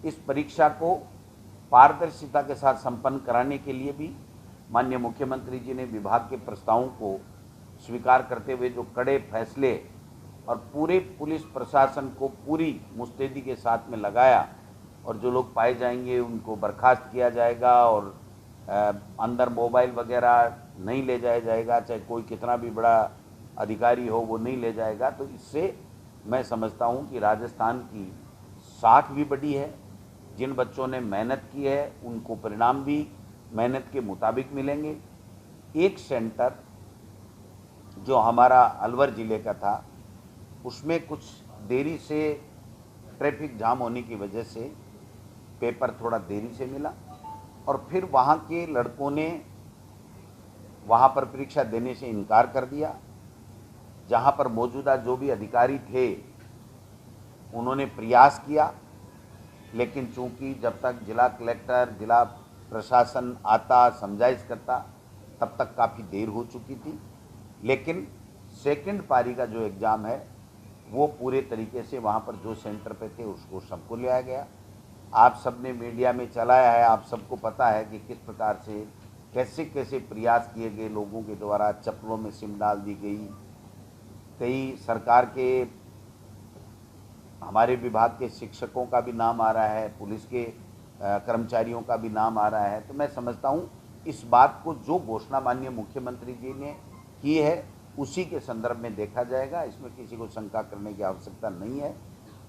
इस परीक्षा को पारदर्शिता के साथ संपन्न कराने के लिए भी माननीय मुख्यमंत्री जी ने विभाग के प्रस्तावों को स्वीकार करते हुए जो कड़े फैसले और पूरे पुलिस प्रशासन को पूरी मुस्तैदी के साथ में लगाया, और जो लोग पाए जाएंगे उनको बर्खास्त किया जाएगा और अंदर मोबाइल वगैरह नहीं ले जाया जाएगा, चाहे कोई कितना भी बड़ा अधिकारी हो वो नहीं ले जाएगा। तो इससे मैं समझता हूँ कि राजस्थान की साख भी बढ़ी है। जिन बच्चों ने मेहनत की है उनको परिणाम भी मेहनत के मुताबिक मिलेंगे। एक सेंटर जो हमारा अलवर ज़िले का था उसमें कुछ देरी से ट्रैफिक जाम होने की वजह से पेपर थोड़ा देरी से मिला, और फिर वहाँ के लड़कों ने वहाँ पर परीक्षा देने से इनकार कर दिया। जहाँ पर मौजूदा जो भी अधिकारी थे उन्होंने प्रयास किया, लेकिन चूंकि जब तक जिला कलेक्टर, जिला प्रशासन आता, समझाइश करता, तब तक काफ़ी देर हो चुकी थी। लेकिन सेकंड पारी का जो एग्ज़ाम है वो पूरे तरीके से वहाँ पर जो सेंटर पे थे उसको सबको लिया गया। आप सबने मीडिया में चलाया है, आप सबको पता है कि किस प्रकार से कैसे कैसे प्रयास किए गए लोगों के द्वारा। चप्पलों में सिम डाल दी गई, कई सरकार के हमारे विभाग के शिक्षकों का भी नाम आ रहा है, पुलिस के कर्मचारियों का भी नाम आ रहा है। तो मैं समझता हूँ इस बात को जो घोषणा माननीय मुख्यमंत्री जी ने की है उसी के संदर्भ में देखा जाएगा, इसमें किसी को शंका करने की आवश्यकता नहीं है।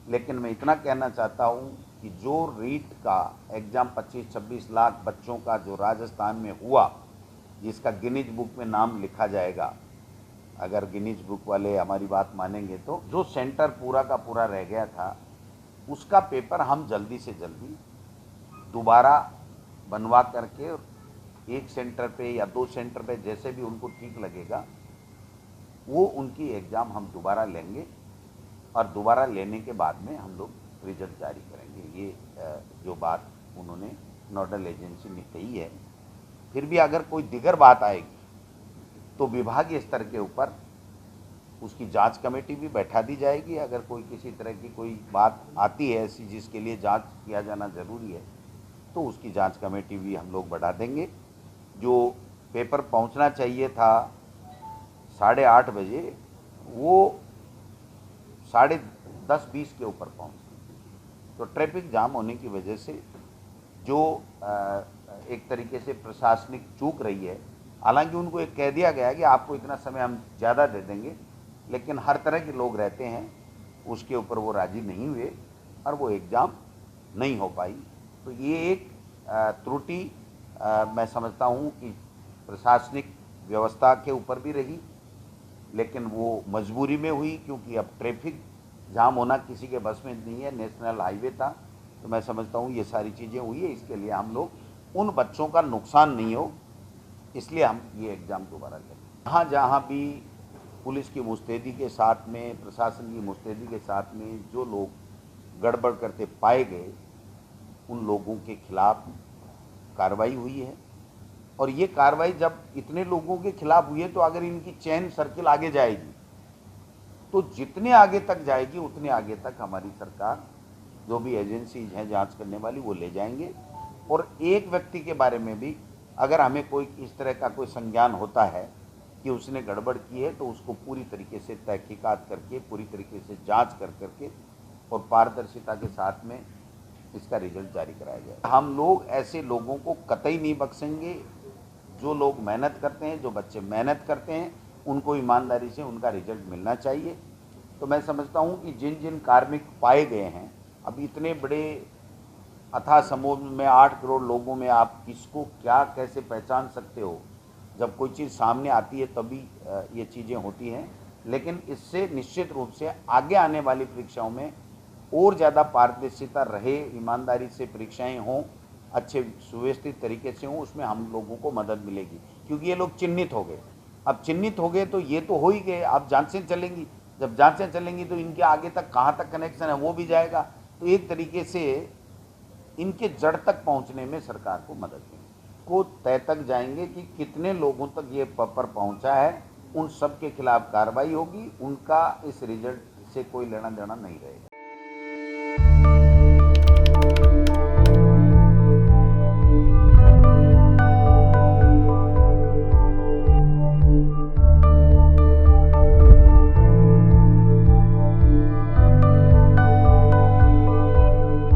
लेकिन मैं इतना कहना चाहता हूँ कि जो रीट का एग्ज़ाम 25-26 लाख बच्चों का जो राजस्थान में हुआ, जिसका गिनीज बुक में नाम लिखा जाएगा, अगर गिनीज बुक वाले हमारी बात मानेंगे, तो जो सेंटर पूरा का पूरा रह गया था उसका पेपर हम जल्दी से जल्दी दोबारा बनवा करके एक सेंटर पे या 2 सेंटर पे जैसे भी उनको ठीक लगेगा वो उनकी एग्ज़ाम हम दोबारा लेंगे, और दोबारा लेने के बाद में हम लोग रिजल्ट जारी करेंगे। ये जो बात उन्होंने नोडल एजेंसी ने कही है। फिर भी अगर कोई दिगर बात आएगी तो विभागीय स्तर के ऊपर उसकी जांच कमेटी भी बैठा दी जाएगी। अगर कोई किसी तरह की कोई बात आती है ऐसी जिसके लिए जांच किया जाना ज़रूरी है तो उसकी जांच कमेटी भी हम लोग बढ़ा देंगे। जो पेपर पहुंचना चाहिए था 8:30 बजे, वो 10:30-20 के ऊपर पहुंचा। तो ट्रैफिक जाम होने की वजह से जो एक तरीके से प्रशासनिक चूक रही है, हालांकि उनको एक कह दिया गया है कि आपको इतना समय हम ज़्यादा दे देंगे, लेकिन हर तरह के लोग रहते हैं, उसके ऊपर वो राज़ी नहीं हुए और वो एग्ज़ाम नहीं हो पाई। तो ये एक त्रुटि मैं समझता हूँ कि प्रशासनिक व्यवस्था के ऊपर भी रही, लेकिन वो मजबूरी में हुई, क्योंकि अब ट्रैफिक जाम होना किसी के बस में नहीं है, नेशनल हाईवे था। तो मैं समझता हूँ ये सारी चीज़ें हुई है, इसके लिए हम लोग उन बच्चों का नुकसान नहीं हो इसलिए हम ये एग्ज़ाम दोबारा लें। जहाँ जहाँ भी पुलिस की मुस्तैदी के साथ में, प्रशासन की मुस्तैदी के साथ में जो लोग गड़बड़ करते पाए गए उन लोगों के खिलाफ कार्रवाई हुई है। और ये कार्रवाई जब इतने लोगों के खिलाफ हुई है तो अगर इनकी चेन सर्किल आगे जाएगी तो जितने आगे तक जाएगी उतने आगे तक हमारी सरकार, जो भी एजेंसीज हैं जांच करने वाली, वो ले जाएंगे। और एक व्यक्ति के बारे में भी अगर हमें कोई इस तरह का कोई संज्ञान होता है कि उसने गड़बड़ की है तो उसको पूरी तरीके से तहकीकात करके, पूरी तरीके से जांच कर करके और पारदर्शिता के साथ में इसका रिजल्ट जारी कराया जाए। हम लोग ऐसे लोगों को कतई नहीं बख्शेंगे। जो लोग मेहनत करते हैं, जो बच्चे मेहनत करते हैं, उनको ईमानदारी से उनका रिजल्ट मिलना चाहिए। तो मैं समझता हूँ कि जिन जिन कार्मिक पाए गए हैं, अब इतने बड़े अथाह समूह में 8 करोड़ लोगों में आप किसको क्या कैसे पहचान सकते हो? जब कोई चीज़ सामने आती है तभी ये चीज़ें होती हैं। लेकिन इससे निश्चित रूप से आगे आने वाली परीक्षाओं में और ज़्यादा पारदर्शिता रहे, ईमानदारी से परीक्षाएं हों, अच्छे सुव्यवस्थित तरीके से हों, उसमें हम लोगों को मदद मिलेगी। क्योंकि ये लोग चिन्हित हो गए, अब चिन्हित हो गए तो ये तो हो ही गए, अब जांचें चलेंगी। जब जांचें चलेंगी तो इनके आगे तक कहाँ तक कनेक्शन है वो भी जाएगा। तो एक तरीके से इनके जड़ तक पहुंचने में सरकार को मदद मिलेगी। को तय तक जाएंगे कि कितने लोगों तक ये पेपर पहुंचा है, उन सब के खिलाफ कार्रवाई होगी, उनका इस रिजल्ट से कोई लेना देना नहीं रहेगा।